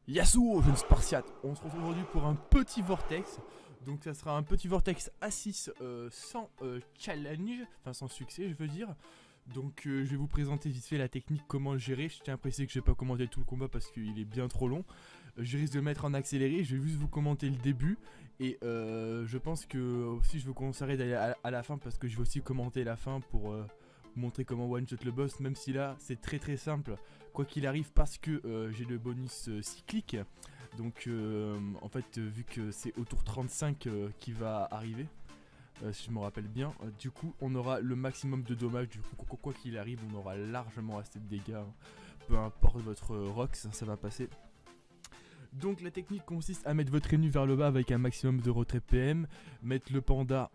Yasuo, jeune Spartiate. On se retrouve aujourd'hui pour un petit vortex. Donc ça sera un petit vortex A6 sans challenge, enfin sans succès je veux dire. Donc je vais vous présenter vite fait la technique, comment le gérer. Je tiens à préciser que je vais pas commenter tout le combat parce qu'il est bien trop long. Je risque de le mettre en accéléré, je vais juste vous commenter le début. Et je pense que aussi je vous conseillerais d'aller à la fin parce que je vais aussi commenter la fin pour vous montrer comment one shot le boss. Même si là c'est très simple, quoi qu'il arrive, parce que j'ai le bonus cyclique. Donc en fait vu que c'est au tour 35 qui va arriver, si je me rappelle bien, du coup on aura le maximum de dommages. Du coup quoi qu'il arrive on aura largement assez de dégâts, hein. Peu importe votre rox, ça va passer. Donc la technique consiste à mettre votre ennemi vers le bas avec un maximum de retrait PM, mettre le panda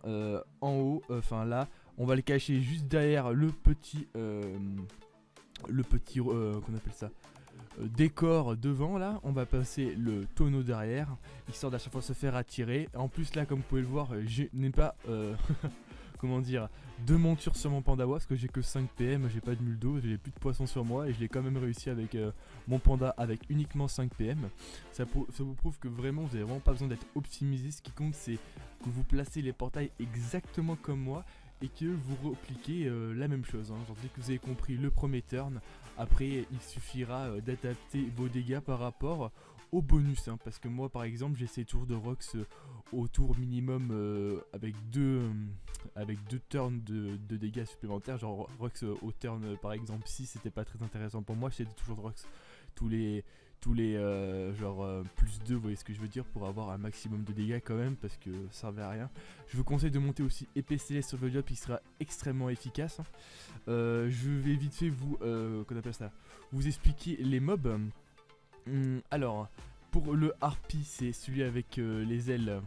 en haut, enfin là, on va le cacher juste derrière le petit qu'on appelle ça, décor devant là, on va passer le tonneau derrière, histoire d'à chaque fois se faire attirer. En plus là comme vous pouvez le voir, je n'ai pas comment dire, de monture sur mon pandawa parce que j'ai que 5 PM, j'ai pas de mule d'eau, j'ai plus de poisson sur moi et je l'ai quand même réussi avec mon panda avec uniquement 5 PM. Ça vous prouve que vraiment vous avez vraiment pas besoin d'être optimisé, ce qui compte c'est que vous placez les portails exactement comme moi et que vous repliquez la même chose, hein. Genre dès que vous avez compris le premier turn, après il suffira d'adapter vos dégâts par rapport au bonus, hein, parce que moi par exemple j'ai ces tours de Rox au tour minimum avec deux turns de dégâts supplémentaires. Genre Rox au turn par exemple 6 c'était pas très intéressant pour moi, j'étais toujours de Rox tous les plus 2, vous voyez ce que je veux dire, pour avoir un maximum de dégâts quand même, parce que ça servait à rien. Je vous conseille de monter aussi épée céleste sur le job, il sera extrêmement efficace, hein. Je vais vite fait vous expliquer les mobs. Alors pour le harpie c'est celui avec les ailes,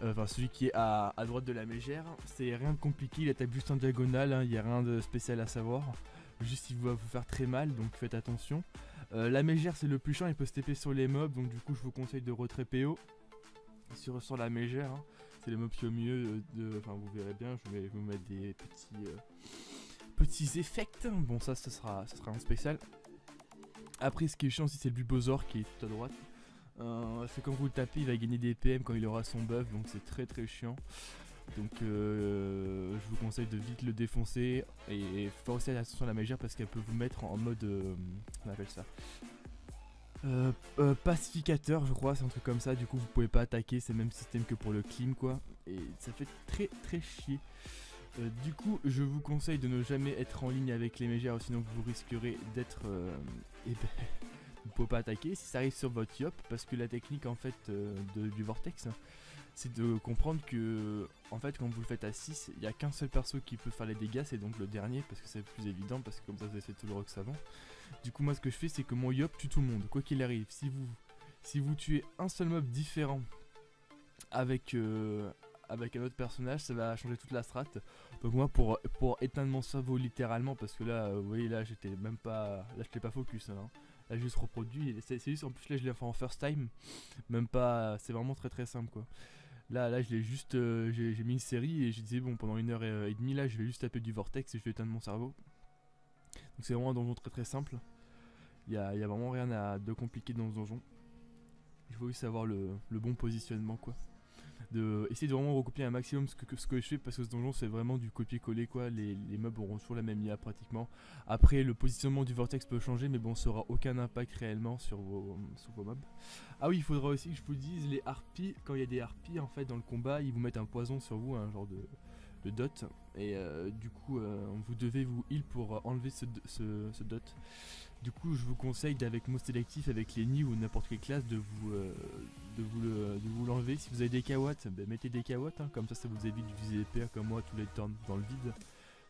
enfin celui qui est à droite de la mégère. C'est rien de compliqué, il attaque juste en diagonale, hein, il n'y a rien de spécial à savoir. Juste il va vous faire très mal, donc faites attention. La mégère c'est le plus chiant, il peut se TP sur les mobs, donc du coup je vous conseille de retrait PO sur la mégère, hein. C'est le mob qui est au milieu enfin vous verrez bien, je vais vous mettre des petits effets. Bon ça sera un spécial. Après ce qui est chiant aussi c'est le Bulbasaur qui est tout à droite. C'est quand vous le tapez il va gagner des PM quand il aura son buff, donc c'est très chiant. Donc je vous conseille de vite le défoncer et faire aussi attention à la mégère parce qu'elle peut vous mettre en mode on appelle ça pacificateur, je crois, c'est un truc comme ça. Du coup vous pouvez pas attaquer, c'est le même système que pour le clean quoi, et ça fait très chier. Du coup je vous conseille de ne jamais être en ligne avec les mégères, sinon vous risquerez d'être vous pouvez pas attaquer si ça arrive sur votre yop, parce que la technique en fait du vortex c'est de comprendre que en fait quand vous le faites à 6, il n'y a qu'un seul perso qui peut faire les dégâts, c'est donc le dernier, parce que c'est le plus évident, parce que comme ça vous avez fait tout le rox avant. Du coup moi ce que je fais c'est que mon yop tue tout le monde, quoi qu'il arrive. Si vous tuez un seul mob différent avec un autre personnage, ça va changer toute la strat. Donc moi pour éteindre mon cerveau littéralement, parce que là vous voyez là j'étais même pas, là j'étais pas focus, hein. Là j'ai juste reproduit, c'est juste en plus là je l'ai fait en first time, même pas, c'est vraiment très simple quoi. Là je l'ai juste, j'ai mis une série et je disais bon pendant 1h30 là je vais juste taper du vortex et je vais éteindre mon cerveau. Donc c'est vraiment un donjon très simple. Il y a vraiment rien de compliqué dans ce donjon. Il faut juste savoir le bon positionnement quoi. Essayer de vraiment recopier un maximum ce que je fais, parce que ce donjon c'est vraiment du copier-coller quoi. Les mobs auront toujours la même IA pratiquement. Après le positionnement du vortex peut changer, mais bon ça aura aucun impact réellement sur vos mobs. Ah oui, il faudra aussi que je vous dise, les harpies, quand il y a des harpies en fait dans le combat, ils vous mettent un poison sur vous, un genre de dot, et du coup vous devez vous heal pour enlever ce dot. Du coup je vous conseille d'avec mot sélectif avec les nids ou n'importe quelle classe de vous l'enlever. Si vous avez des kawatts, ben mettez des kawatts, hein, comme ça vous évite d'utiliser les PA comme moi tous les turns dans le vide,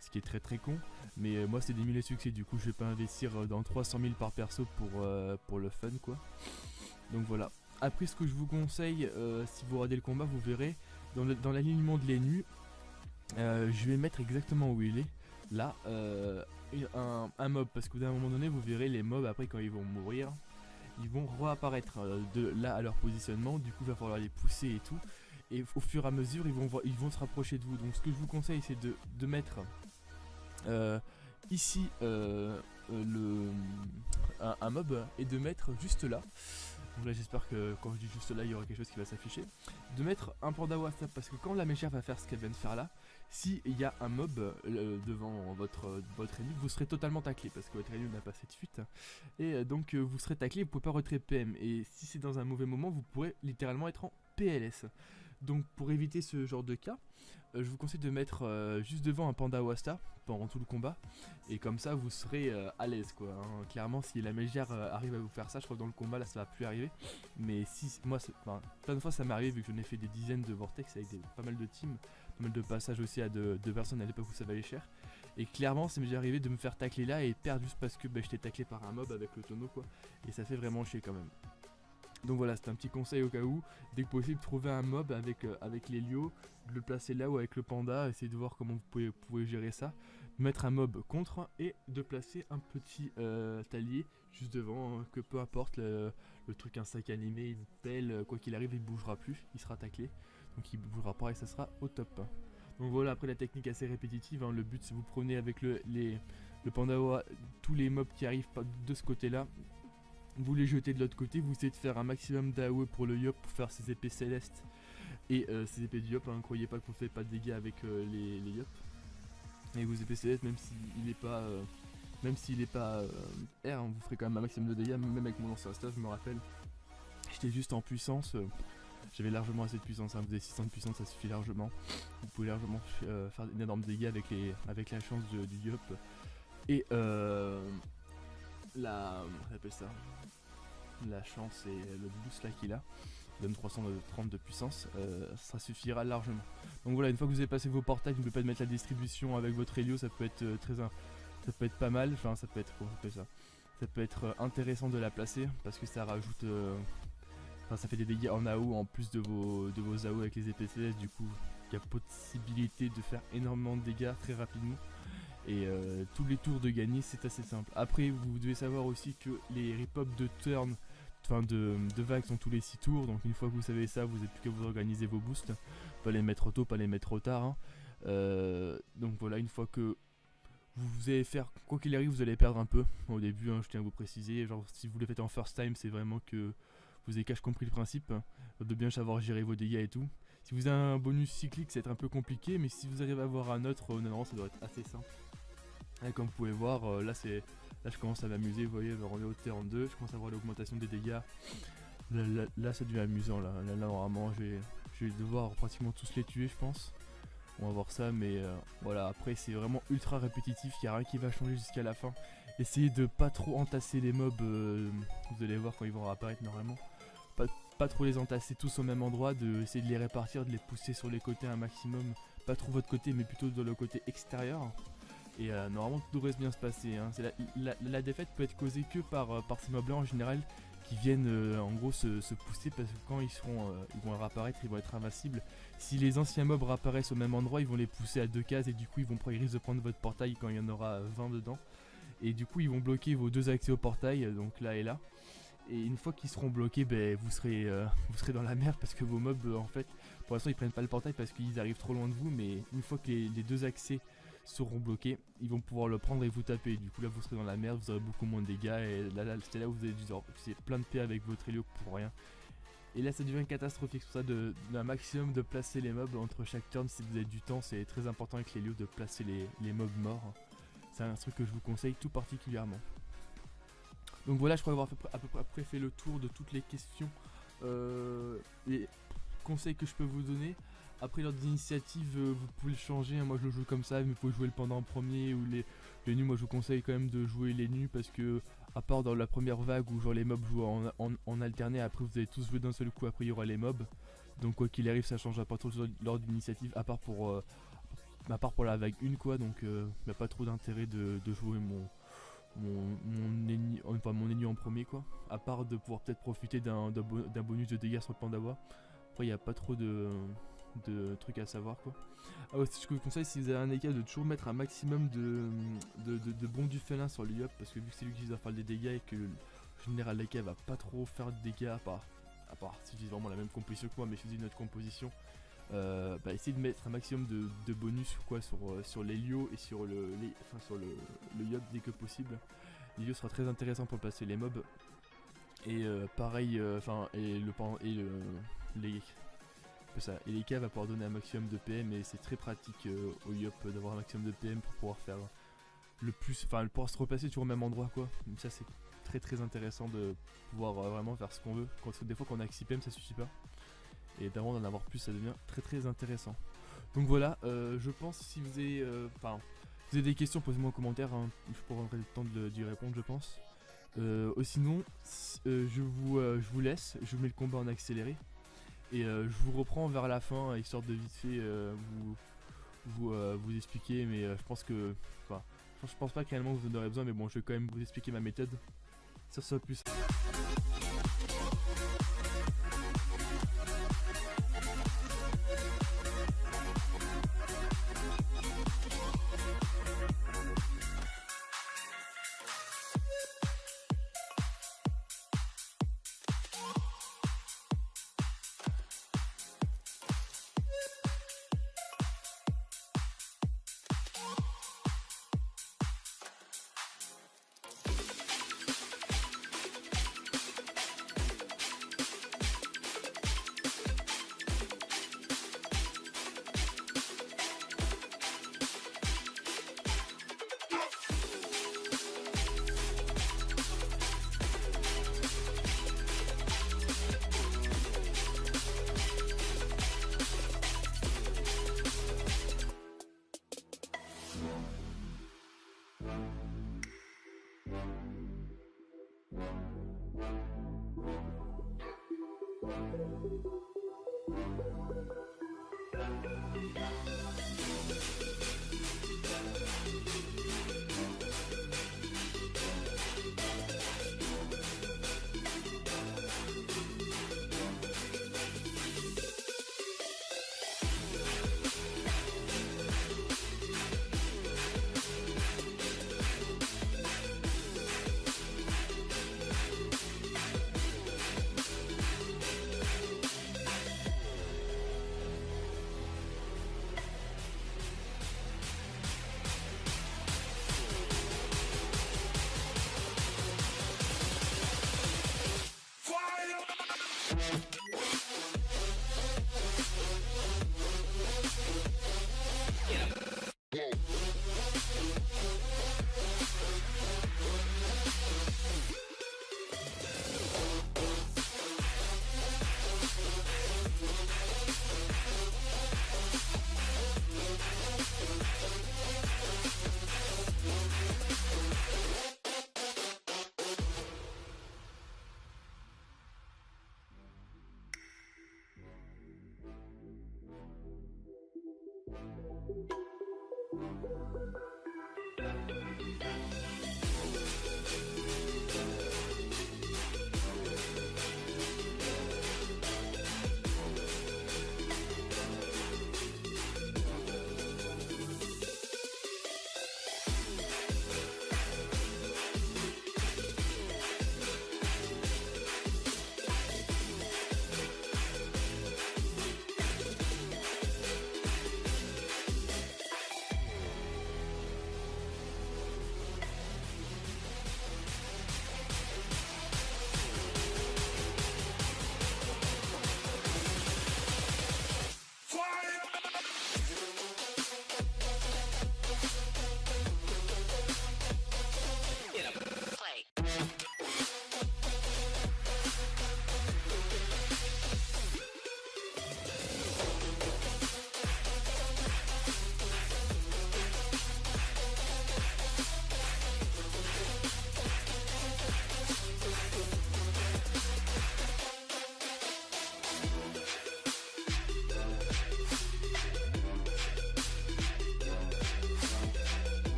ce qui est très con. Mais moi c'est des milliers de succès, du coup je vais pas investir dans 300 000 par perso pour le fun quoi. Donc voilà. Après ce que je vous conseille, si vous regardez le combat vous verrez dans l'alignement de l'ennemi, je vais mettre exactement où il est là, un mob, parce que d'un moment donné vous verrez les mobs après quand ils vont mourir ils vont réapparaître de là à leur positionnement. Du coup il va falloir les pousser et tout, et au fur et à mesure ils vont se rapprocher de vous. Donc ce que je vous conseille c'est de mettre ici un mob et de mettre juste là. Donc là j'espère que quand je dis juste là il y aura quelque chose qui va s'afficher. De mettre un panda WhatsApp parce que quand la mégère va faire ce qu'elle vient de faire là, si il y a un mob devant votre ennemi, vous serez totalement taclé parce que votre ennemi n'a pas cette fuite. Et donc vous serez taclé, vous pouvez pas retrait PM. Et si c'est dans un mauvais moment, vous pourrez littéralement être en PLS. Donc pour éviter ce genre de cas, je vous conseille de mettre juste devant un panda Wasta pendant tout le combat. Et comme ça vous serez à l'aise quoi. Hein. Clairement si la mégère arrive à vous faire ça, je crois que dans le combat là ça va plus arriver. Mais si moi, plein de fois ça m'est arrivé vu que j'en ai fait des dizaines de vortex avec pas mal de teams, pas mal de passages aussi à deux personnes à l'époque où ça valait cher. Et clairement ça m'est déjà arrivé de me faire tacler là et perdre juste parce que j'étais taclé par un mob avec le tonneau quoi. Et ça fait vraiment chier quand même. Donc voilà, c'est un petit conseil au cas où, dès que possible, trouver un mob avec l'Helio, de le placer là ou avec le panda, essayez de voir comment vous pouvez gérer ça. Mettre un mob contre et de placer un petit talier juste devant, que peu importe le truc, un sac animé, une pelle, quoi qu'il arrive, il bougera plus, il sera taclé. Donc il bougera pas et ça sera au top. Donc voilà, après la technique assez répétitive, hein, le but c'est vous prenez avec le panda tous les mobs qui arrivent de ce côté là. Vous les jetez de l'autre côté, vous essayez de faire un maximum d'AOE pour le Yop pour faire ses épées célestes et ses épées du Yop. Hein, croyez pas que vous faites pas de dégâts avec les Yop. Et vos épées célestes, même s'il n'est pas, R, hein, vous ferez quand même un maximum de dégâts. Même avec mon lanceur à stage, je me rappelle, j'étais juste en puissance. J'avais largement assez de puissance, hein, vous avez 600 de puissance, ça suffit largement. Vous pouvez largement faire d'énormes dégâts avec la chance du Yop. Et on appelle ça la chance et le boost là qu'il a, donne 330 de puissance, ça suffira largement. Donc voilà, une fois que vous avez passé vos portails, n'oubliez pas de mettre la distribution avec votre Helio, ça peut être ça peut être pas mal, enfin ça peut être ça peut être intéressant de la placer parce que ça rajoute enfin ça fait des dégâts en AO en plus de vos AO avec les épées célestes, du coup il y a possibilité de faire énormément de dégâts très rapidement. Et tous les tours de gagner c'est assez simple. Après vous devez savoir aussi que les rip-hop de turn, enfin de vagues sont tous les 6 tours. Donc une fois que vous savez ça, vous n'avez plus qu'à vous organiser vos boosts. Pas les mettre tôt, pas les mettre trop tard. Hein. Donc voilà, une fois que vous allez faire, quoi qu'il arrive, vous allez perdre un peu au début, hein, je tiens à vous préciser. Genre si vous le faites en first time, c'est vraiment que vous avez cache compris le principe, hein, de bien savoir gérer vos dégâts et tout. Si vous avez un bonus cyclique, ça va être un peu compliqué, mais si vous arrivez à avoir un autre, normalement ça doit être assez simple. Et comme vous pouvez voir, là je commence à m'amuser, vous voyez, on est au T32, je commence à voir l'augmentation des dégâts. Là ça devient amusant, là normalement je vais devoir pratiquement tous les tuer je pense. On va voir ça, mais voilà, après c'est vraiment ultra répétitif, il n'y a rien qui va changer jusqu'à la fin. Essayez de pas trop entasser les mobs, vous allez voir quand ils vont apparaître normalement. Pas trop les entasser tous au même endroit, essayer de les répartir, de les pousser sur les côtés un maximum. Pas trop votre côté, mais plutôt dans le côté extérieur. Et normalement tout devrait bien se passer. Hein. La défaite peut être causée que par ces mobs là en général qui viennent en gros se pousser parce que quand ils vont réapparaître, ils vont être invincibles. Si les anciens mobs réapparaissent au même endroit, ils vont les pousser à 2 cases et du coup ils risquent de prendre votre portail quand il y en aura 20 dedans. Et du coup ils vont bloquer vos 2 accès au portail, donc là et là. Et une fois qu'ils seront bloqués, vous serez dans la merde parce que vos mobs en fait, pour l'instant ils prennent pas le portail parce qu'ils arrivent trop loin de vous, mais une fois que les 2 accès seront bloqués, ils vont pouvoir le prendre et vous taper. Du coup là vous serez dans la merde, vous aurez beaucoup moins de dégâts et là c'est là où vous avez dû utiliser plein de P avec votre Helio pour rien. Et là ça devient catastrophique, c'est pour ça d'un maximum de placer les mobs entre chaque turn. Si vous avez du temps, c'est très important avec l'Helio de placer les mobs morts. C'est un truc que je vous conseille tout particulièrement. Donc voilà, je crois avoir à peu près fait le tour de toutes les questions et conseils que je peux vous donner. Après l'ordre d'initiative, vous pouvez le changer, hein. Moi je le joue comme ça, mais vous pouvez jouer le panda en premier ou les nus. Moi je vous conseille quand même de jouer les nus parce que à part dans la première vague où genre les mobs jouent en alterné, après vous allez tous jouer d'un seul coup, après il y aura les mobs. Donc quoi qu'il arrive ça changera pas trop l'ordre d'initiative à part pour la vague 1 quoi. Donc il n'y a pas trop d'intérêt de jouer mon ennemi en premier quoi, à part de pouvoir peut-être profiter d'un bonus de dégâts sur le pandawa. Après il n'y a pas trop de trucs à savoir quoi. Ah ouais, ce que je vous conseille si vous avez un EK, de toujours mettre un maximum de bombes du félin sur l'IOP parce que vu que c'est lui qui va faire des dégâts et que le général EK va pas trop faire de dégâts à part si j'ai vraiment la même composition que moi, mais si j'ai une autre composition, essayez de mettre un maximum de bonus quoi sur l'Helio et sur le Yop dès que possible. L'hélios sera très intéressant pour placer les mobs. Et pareil, les, et les K va pouvoir donner un maximum de PM et c'est très pratique au Yop d'avoir un maximum de PM pour pouvoir faire le plus, enfin pouvoir se replacer toujours au même endroit quoi. Donc ça c'est très très intéressant de pouvoir vraiment faire ce qu'on veut. Quand des fois qu'on a que 6 PM ça suffit pas. Et d'avant d'en avoir plus ça devient très très intéressant. Donc voilà, je pense si vous avez, vous avez des questions posez-moi en commentaire, hein. Je pourrai avoir le temps d'y répondre je pense. Sinon, je vous laisse, je vous mets le combat en accéléré. Et je vous reprends vers la fin, histoire de vite fait vous expliquer, mais je pense que... Enfin, je pense pas réellement que vous en aurez besoin, mais bon, je vais quand même vous expliquer ma méthode. Ça sera plus...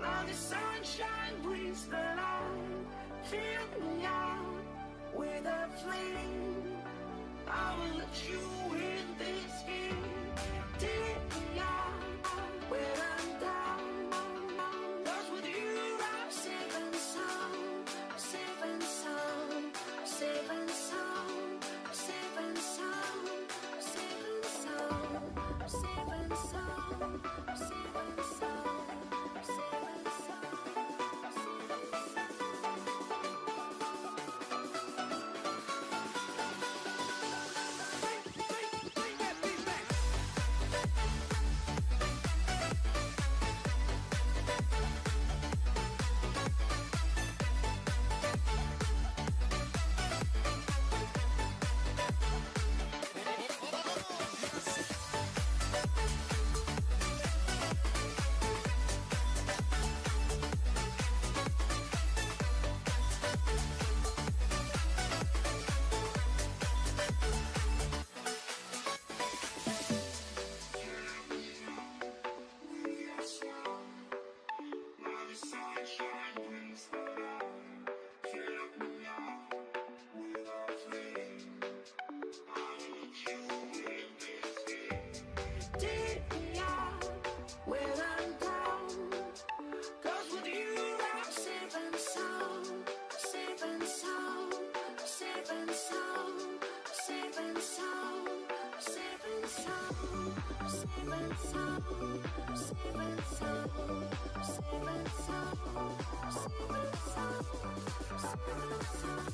Now the sunshine brings the light. Fill me out with a flame. I will let you in this game. Take me out when I'm down. 'Cause with you I'm safe and sound. I'm safe and sound. I'm safe and sound. I'm safe and sound. I'm safe and sound. I'm safe and sound. I'm safe and sound. I'm safe and sound. Take me out when I'm down. 'Cause with you I'm safe and sound. I'm safe and sound. I'm safe and sound. I'm safe and sound. I'm safe and sound. I'm safe and sound. I'm safe and sound. I'm safe and sound. I'm safe and sound. I'm safe and sound.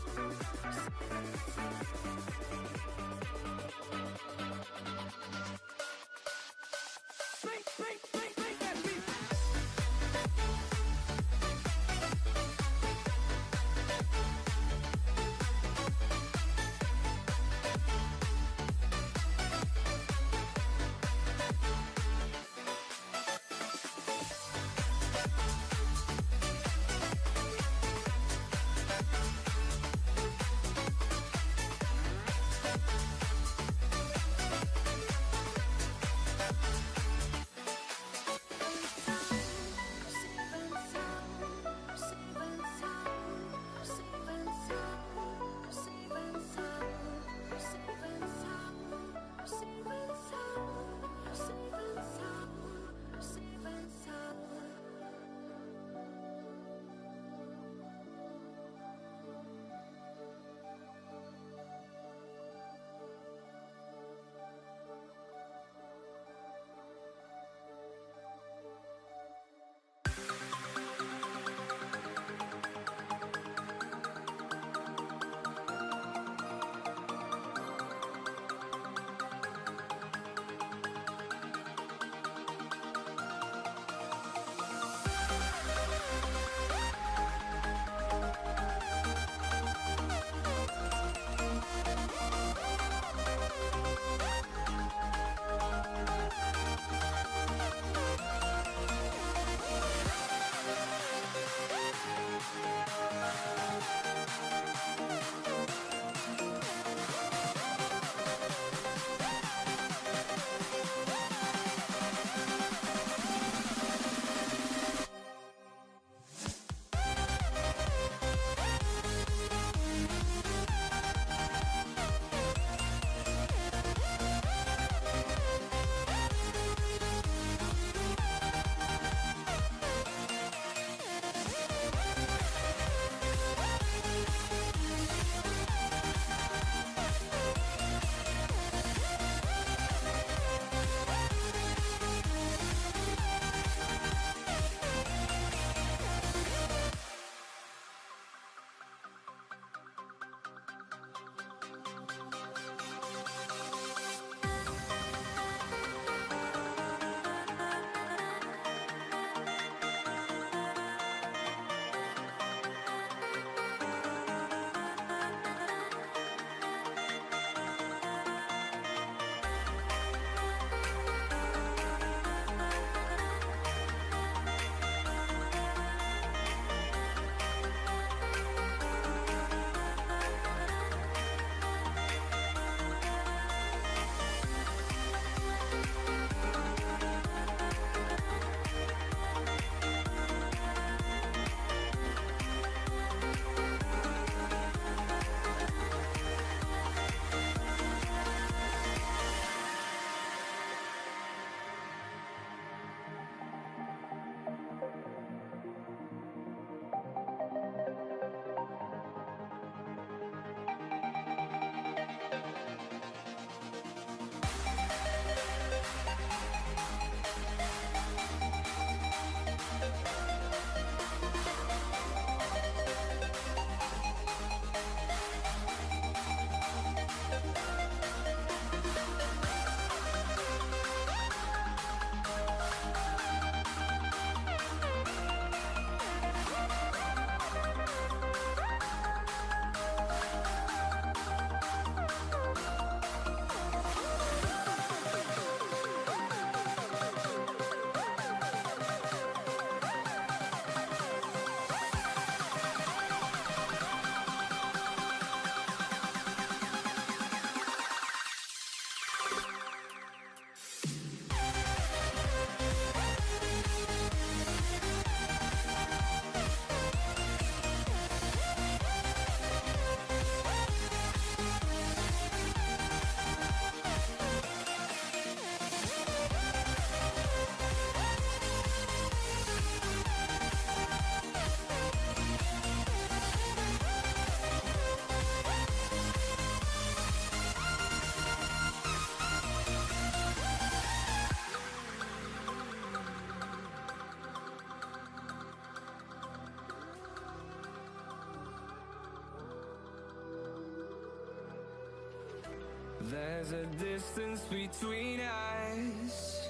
There's a distance between us.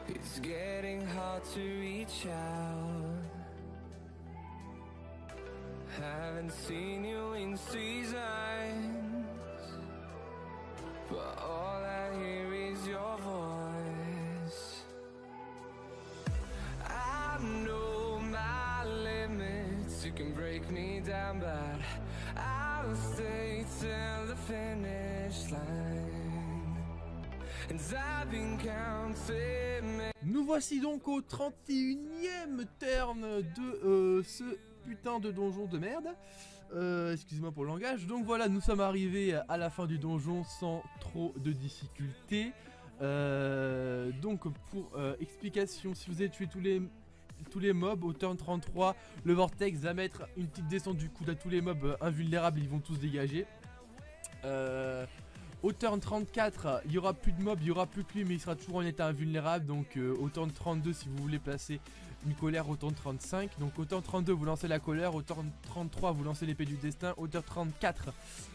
It's getting hard to reach out. Haven't seen you in seasons, but all I hear is your voice. I know my limits, you can break me down, but I'll stay till the finish line. And I've been counting. Nous voici donc au 31e turn de ce putain de donjon de merde. Excusez-moi pour le langage. Donc voilà, nous sommes arrivés à la fin du donjon sans trop de difficultés. Donc pour explication, si vous avez tué tous les mobs au turn 33, le vortex va mettre une petite descente du coude à tous les mobs invulnérables, ils vont tous dégager. Au turn 34, il n'y aura plus de mob, il n'y aura plus que lui, mais il sera toujours en état invulnérable. Donc au turn 32, si vous voulez placer une colère, au turn 35. Donc au turn 32, vous lancez la colère. Au turn 33, vous lancez l'épée du destin. Au turn 34,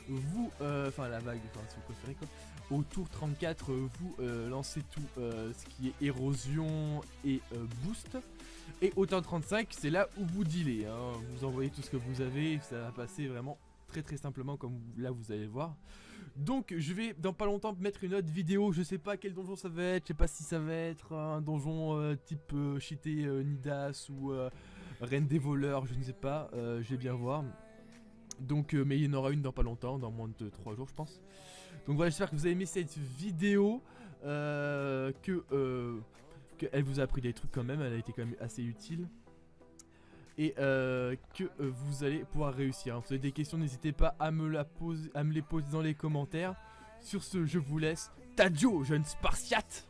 vous... Enfin la vague, enfin, si vous préférez quoi. Au tour 34, vous lancez tout ce qui est érosion et boost. Et au turn 35, c'est là où vous dealez. Hein. Vous envoyez tout ce que vous avez, ça va passer vraiment très simplement comme là vous allez voir. Donc je vais dans pas longtemps mettre une autre vidéo, je sais pas quel donjon ça va être, je sais pas si ça va être un donjon type cheaté Nidas ou Reine des voleurs, je ne sais pas, je vais bien voir. Donc mais il y en aura une dans pas longtemps, dans moins de 3 jours je pense. Donc voilà, j'espère que vous avez aimé cette vidéo, qu'elle vous a appris des trucs quand même, elle a été quand même assez utile. Et que vous allez pouvoir réussir. Si vous avez des questions, n'hésitez pas à me les poser dans les commentaires. Sur ce, je vous laisse. Tadio, jeune Spartiate!